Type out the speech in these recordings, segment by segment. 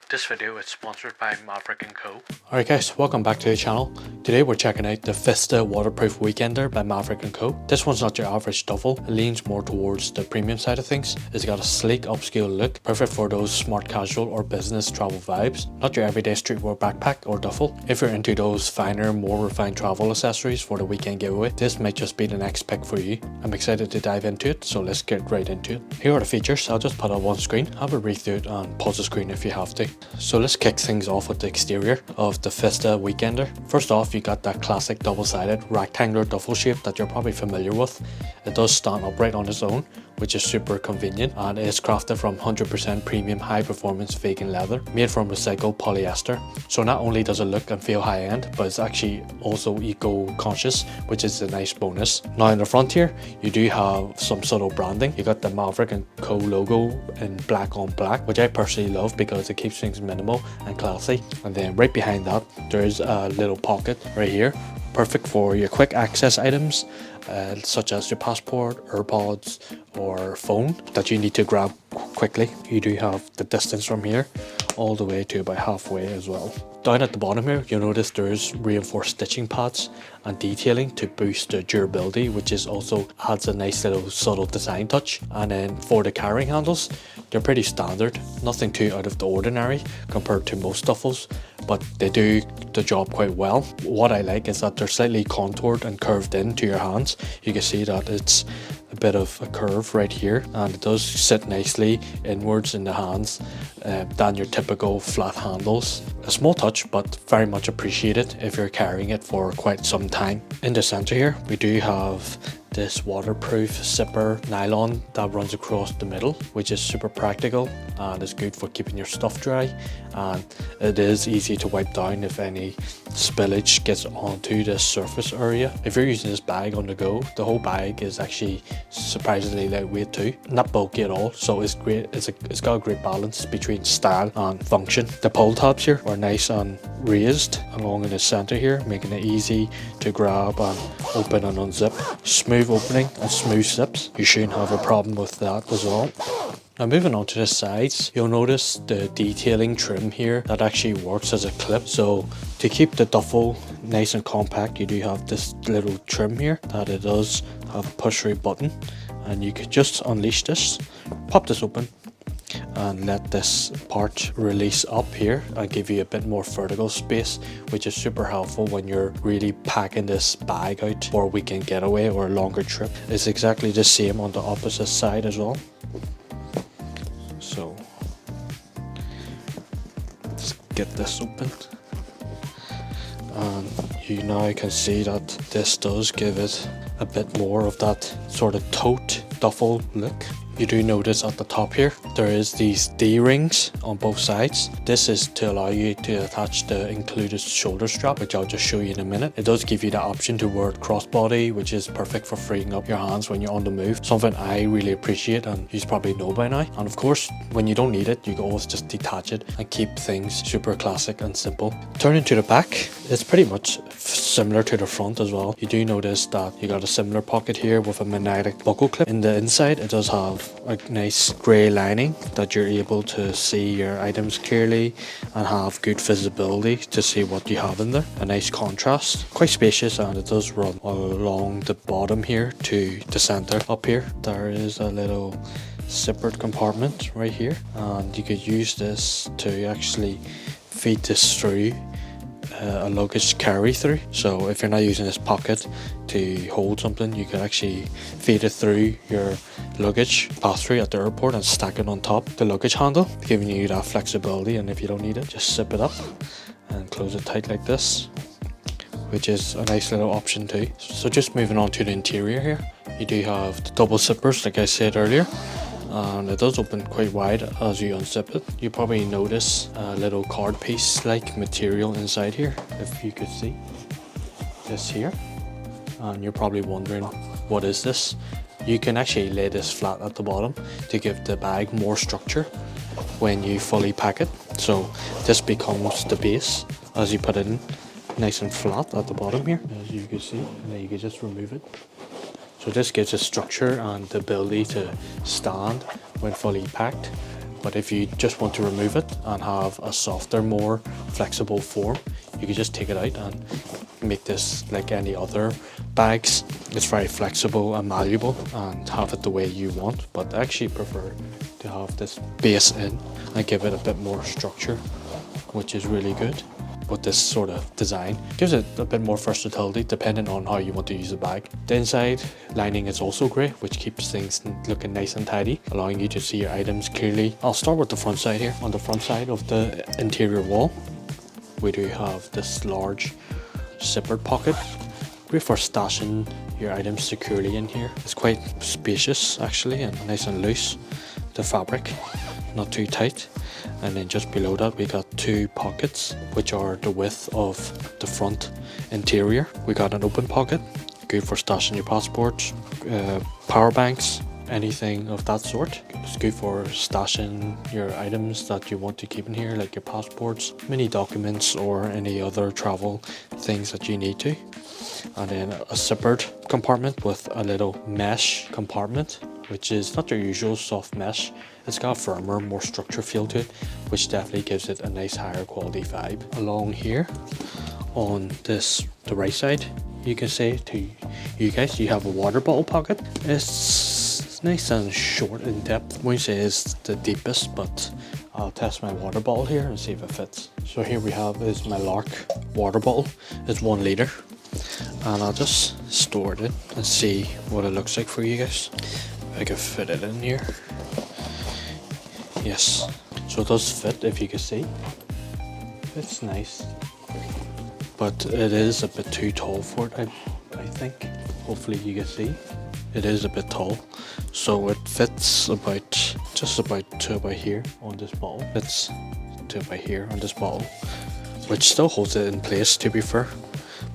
This video is sponsored by Maverick & Co. Alright guys, welcome back to the channel. Today we're checking out the Vista waterproof weekender by Maverick & Co. This one's not your average duffel, it leans more towards the premium side of things. It's got a sleek upscale look, perfect for those smart casual or business travel vibes. Not your everyday streetwear backpack or duffel. If you're into those finer, more refined travel accessories for the weekend getaway, this might just be the next pick for you. I'm excited to dive into it, so let's get right into it. Here are the features. I'll just put on one screen, have a read through it and pause the screen if you have to. So let's kick things off with the exterior of the Vista Weekender. First off, you got that classic double-sided rectangular duffel shape that you're probably familiar with. It does stand upright on its own, which is super convenient, and it's crafted from 100% premium high-performance vegan leather made from recycled polyester. So not only does it look and feel high-end, but it's actually also eco-conscious, which is a nice bonus. Now in the front here, you do have some subtle branding. You got the Maverick & Co logo in black on black, which I personally love because it keeps things minimal and classy. And then right behind that, there's a little pocket right here, perfect for your quick access items, such as your passport, AirPods, or phone that you need to grab quickly. You do have the distance from here all the way to about halfway as well. Down at the bottom here, you'll notice there's reinforced stitching pads and detailing to boost the durability, which is also adds a nice little subtle design touch. And then for the carrying handles, they're pretty standard, nothing too out of the ordinary compared to most duffels, but they do the job quite well. What I like is that they're slightly contoured and curved into your hands. You can see that it's a bit of a curve right here, and it does sit nicely inwards in the hands than your typical flat handles. A small touch, but very much appreciated if you're carrying it for quite some time. In the center here, we do have this waterproof zipper nylon that runs across the middle, which is super practical and is good for keeping your stuff dry, and it is easy to wipe down if any spillage gets onto this surface area. If you're using this bag on the go, the whole bag is actually surprisingly lightweight too, not bulky at all, so it's great. It's got a great balance between style and function. The pull tabs here are nice and raised along in the center here, making it easy to grab and open and unzip. Smooth opening and smooth zips. You shouldn't have a problem with that as well. Now moving on to the sides, you'll notice the detailing trim here that actually works as a clip. So to keep the duffel nice and compact, you do have this little trim here that it does have a push through button, and you could just unleash this, pop this open, and let this part release up here and give you a bit more vertical space, which is super helpful when you're really packing this bag out for a weekend getaway or a longer trip. It's exactly the same on the opposite side as well. So let's get this open, and you now can see that this does give it a bit more of that sort of tote duffel look. You do notice at the top here, there is these D-rings on both sides. This is to allow you to attach the included shoulder strap, which I'll just show you in a minute. It does give you the option to wear it crossbody, which is perfect for freeing up your hands when you're on the move. Something I really appreciate, and you probably know by now. And of course, when you don't need it, you can always just detach it and keep things super classic and simple. Turning to the back, it's pretty much similar to the front as well. You do notice that you got a similar pocket here with a magnetic buckle clip. In the inside, it does have a nice grey lining that you're able to see your items clearly and have good visibility to see what you have in there. A nice contrast, quite spacious, and it does run along the bottom here to the center. Up here there is a little zippered compartment right here, and you could use this to actually feed this through a luggage carry through. So if you're not using this pocket to hold something, you can actually feed it through your luggage pass through at the airport and stack it on top the luggage handle, giving you that flexibility. And if you don't need it, just zip it up and close it tight like this, which is a nice little option too. So just moving on to the interior here, you do have the double zippers like I said earlier, and it does open quite wide as you unzip it. You probably notice a little card piece like material inside here, if you could see this here, and you're probably wondering what is this. You can actually lay this flat at the bottom to give the bag more structure when you fully pack it. So this becomes the base as you put it in, nice and flat at the bottom here, as you can see, and then you can just remove it. So this gives it structure and the ability to stand when fully packed. But if you just want to remove it and have a softer, more flexible form, you can just take it out and make this like any other bags. It's very flexible and malleable and have it the way you want, but I actually prefer to have this base in and give it a bit more structure, which is really good. But this sort of design gives it a bit more versatility depending on how you want to use the bag. The inside lining is also great, which keeps things looking nice and tidy, allowing you to see your items clearly. I'll start with the front side here. On the front side of the interior wall, we do have this large zippered pocket, great for stashing your items securely in here. It's quite spacious actually, and nice and loose. The fabric, not too tight. And then just below that we got two pockets, which are the width of the front interior. We got an open pocket, good for stashing your passports, power banks, anything of that sort. It's good for stashing your items that you want to keep in here, like your passports, mini documents, or any other travel things that you need to. And then a zippered compartment with a little mesh compartment, which is not your usual soft mesh. It's got a firmer, more structured feel to it, which definitely gives it a nice higher quality vibe. Along here, on the right side, you can say to you guys, you have a water bottle pocket. It's nice and short in depth. I wouldn't say it's the deepest, but I'll test my water bottle here and see if it fits. So here we have is my Lark water bottle. It's 1 litre. And I'll just store it in and see what it looks like for you guys. I can fit it in here. Yes, so it does fit, if you can see. It's nice, but it is a bit too tall for it, I think. Hopefully you can see. It is a bit tall, so it fits just about to about here on this bottle. Fits to about here on this bottle, which still holds it in place, to be fair.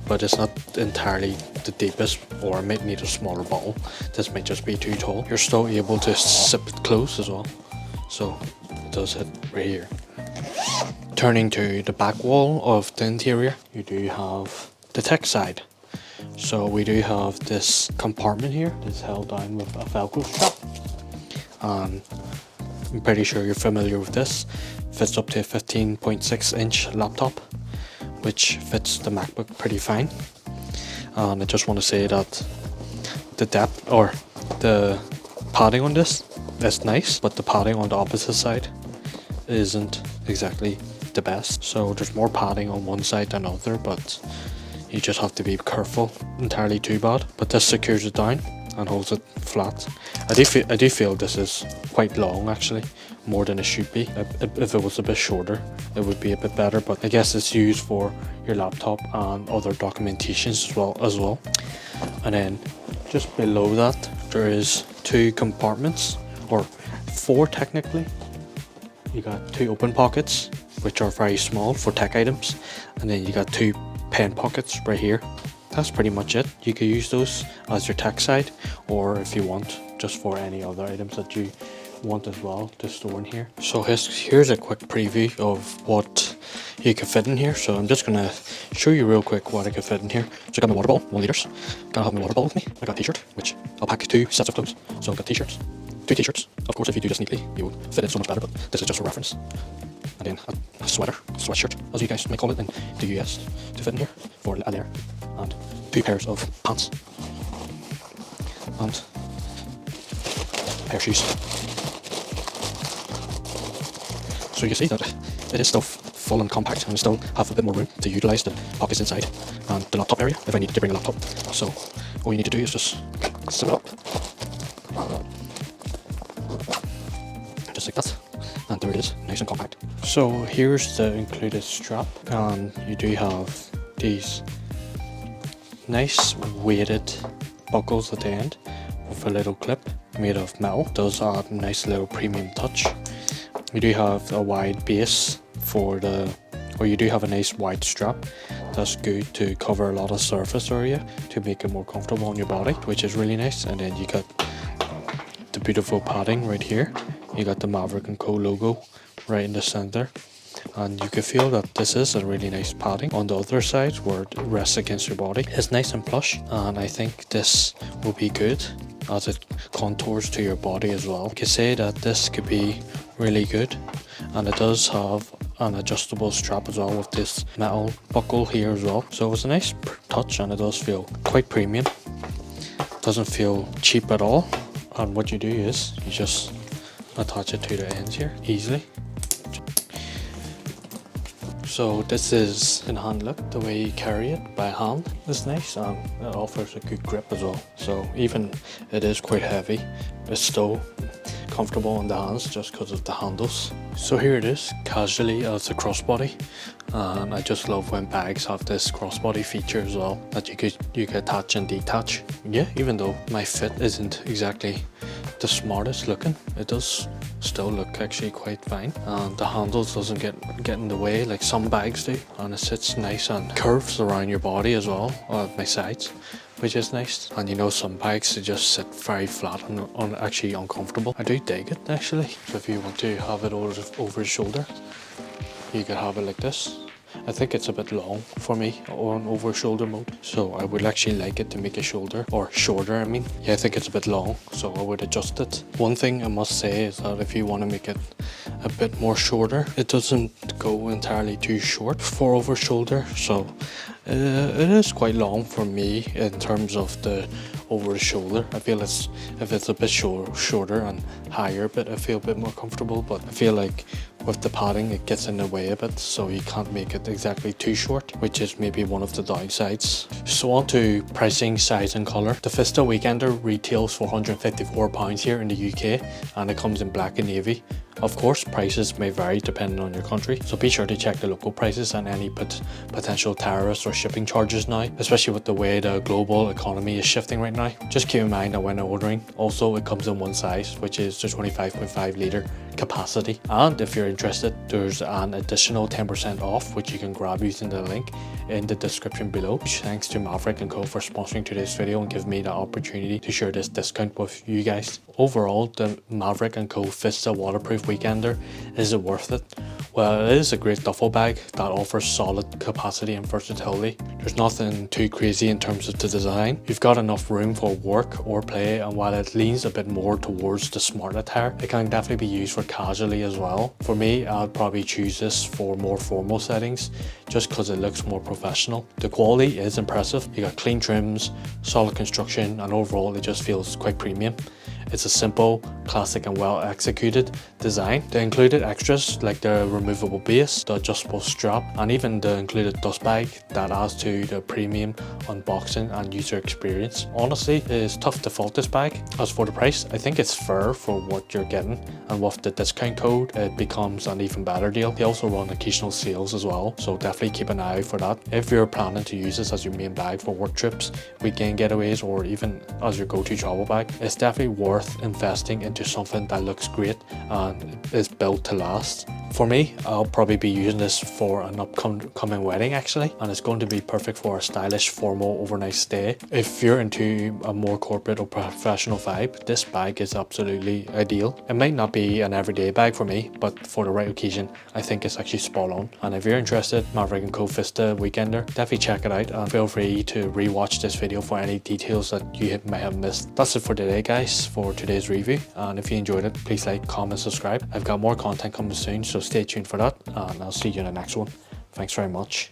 But it's not entirely the deepest, or I might need a smaller bottle. This might just be too tall. You're still able to zip it close as well, so it does hit right here. Turning to the back wall of the interior, you do have the tech side. So we do have this compartment here that's held down with a Velcro strap, and I'm pretty sure you're familiar with this. Fits up to a 15.6-inch laptop, which fits the MacBook pretty fine. And I just want to say that the depth or the padding on this is nice, but the padding on the opposite side isn't exactly the best. So there's more padding on one side than the other, but you just have to be careful. Entirely too bad, but this secures it down and holds it flat. I do feel this is quite long actually, more than it should be. If it was a bit shorter, it would be a bit better, but I guess it's used for your laptop and other documentations as well. And then just below that, there is 2 compartments, or 4 technically. You got 2 open pockets, which are very small for tech items, and then you got 2 pen pockets right here. That's pretty much it. You can use those as your tech side, or if you want, just for any other items that you want as well to store in here. So here's a quick preview of what you can fit in here. So I'm just gonna show you real quick what I can fit in here. So I got my water bottle, 1 litre. Gotta have my water bottle with me. I got a t-shirt, which I'll pack 2 sets of clothes. So I've got t-shirts, 2 t-shirts. Of course, if you do this neatly, you would fit it so much better, but this is just for reference. And then a sweatshirt, as you guys may call it in the US, to fit in here for a layer. And 2 pairs of pants. And a pair of shoes. So you can see that it is still full and compact, and still have a bit more room to utilise the pockets inside and the laptop area if I needed to bring a laptop. So all you need to do is just zip it up, just like that, and there it is, nice and compact. So here's the included strap, and you do have these nice weighted buckles at the end with a little clip made of metal. Does add a nice little premium touch. You do have a wide base you do have a nice wide strap. That's good to cover a lot of surface area to make it more comfortable on your body, which is really nice. And then you got the beautiful padding right here. You got the Maverick & Co logo right in the center, and you can feel that this is a really nice padding. On the other side, where it rests against your body, it's nice and plush, and I think this will be good as it contours to your body as well. I can say that this could be really good, and it does have an adjustable strap as well with this metal buckle here as well. So it's a nice touch, and it does feel quite premium. Doesn't feel cheap at all. And what you do is you just attach it to the ends here easily. So this is in hand look. The way you carry it by hand is nice, and it offers a good grip as well. So even it is quite heavy, it's still comfortable on the hands just because of the handles. So here it is, casually as a crossbody, and I just love when bags have this crossbody feature as well, that you could attach and detach. Yeah, even though my fit isn't exactly the smartest looking, it does still look actually quite fine, and the handles doesn't get in the way like some bags do, and it sits nice and curves around your body as well, my sides, which is nice. And you know, some bags they just sit very flat and actually uncomfortable. I do dig it actually. So if you want to have it over your shoulder, you could have it like this. I think it's a bit long for me on over shoulder mode, so I would actually like it to make it shorter. I mean, yeah, I think it's a bit long, so I would adjust it. One thing I must say is that if you want to make it a bit more shorter, it doesn't go entirely too short for over shoulder, so it is quite long for me in terms of the over the shoulder. I feel if it's a bit shorter and higher, but I feel a bit more comfortable. But I feel like with the padding it gets in the way a bit, so you can't make it exactly too short, which is maybe one of the downsides. So on to pricing, size and colour. The Vista Weekender retails for £154 here in the UK, and it comes in black and navy. Of course, prices may vary depending on your country, so be sure to check the local prices and any potential tariffs or shipping charges now, especially with the way the global economy is shifting right now. Just keep in mind that when ordering, also it comes in one size, which is the 25.5 litre capacity. And if you're interested, there's an additional 10% off, which you can grab using the link in the description below. Thanks to Maverick & Co for sponsoring today's video and giving me the opportunity to share this discount with you guys. Overall, the Maverick & Co Vista waterproof weekender, is it worth it? Well, it is a great duffel bag that offers solid capacity and versatility. There's nothing too crazy in terms of the design. You've got enough room for work or play, and while it leans a bit more towards the smart attire, it can definitely be used for casually as well. For me, I'd probably choose this for more formal settings just because it looks more professional. The quality is impressive. You got clean trims, solid construction, and overall it just feels quite premium. It's a simple, classic and well executed design. The included extras like the removable base, the adjustable strap, and even the included dust bag that adds to the premium unboxing and user experience. Honestly, it is tough to fault this bag. As for the price, I think it's fair for what you're getting, and with the discount code it becomes an even better deal. They also run occasional sales as well, so definitely keep an eye out for that. If you're planning to use this as your main bag for work trips, weekend getaways, or even as your go-to travel bag, it's definitely worth investing into something that looks great and is built to last. For me, I'll probably be using this for an upcoming wedding actually, and it's going to be perfect for a stylish formal overnight stay. If you're into a more corporate or professional vibe, this bag is absolutely ideal. It might not be an everyday bag for me, but for the right occasion I think it's actually spot on. And if you're interested, Maverick & Co Vista Weekender, definitely check it out, and feel free to rewatch this video for any details that you may have missed. That's it for today guys, for today's review, and if you enjoyed it, please like, comment, subscribe. I've got more content coming soon, so stay tuned for that, and I'll see you in the next one. Thanks very much.